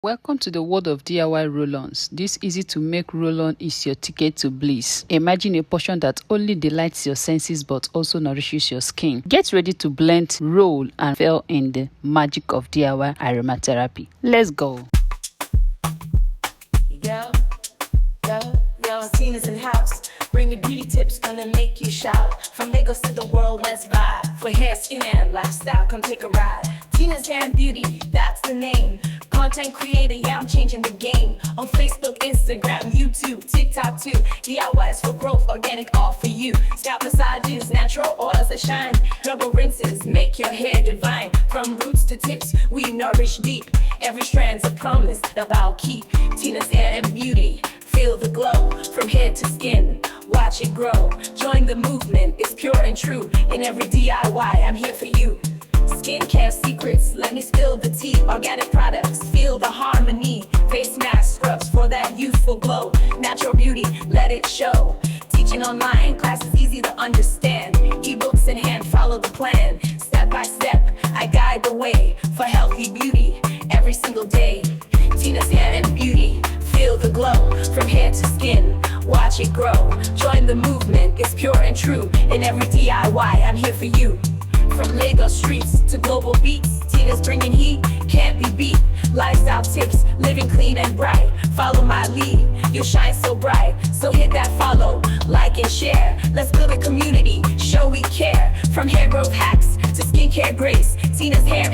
Welcome to the world of DIY roll-ons. This easy-to-make roll-on is your ticket to bliss. Imagine a portion that only delights your senses but also nourishes your skin. Get ready to blend, roll, and feel in the magic of DIY aromatherapy. Let's go. Yo, Tina's in house. Bring the beauty tips, gonna make you shout. From Lagos to the world, let's vibe. For hair, skin, and lifestyle, come take a ride. Tina's Hair and Beauty, that's the name. Content creator, yeah, I'm changing the game. On Facebook, Instagram, YouTube, TikTok too. DIYs for growth, organic, all for you. Scalp massages, natural oils that shine. Herbal rinses, make your hair divine. From roots to tips, we nourish deep. Every strand's a promise that I'll keep. Tina's Hair and Beauty, feel the glow. From head to skin, watch it grow. Join the movement, it's pure and true. In every DIY, I'm here for you. Skincare secrets, let me spill the tea. Organic products, feel the harmony. Face mask scrubs for that youthful glow. Natural beauty, let it show. Teaching online, classes easy to understand. Ebooks in hand, follow the plan. Step by step, I guide the way for healthy beauty every single day. Tina's Hair and Beauty, feel the glow. From hair to skin, watch it grow. Join the movement, it's pure and true. In every DIY, I'm here for you. From Lagos streets to global beats, Tina's bringing heat, can't be beat. Lifestyle tips, living clean and bright. Follow my lead, you'll shine so bright. So hit that follow, like and share. Let's build a community, show we care. From hair growth hacks to skincare grace, Tina's Hair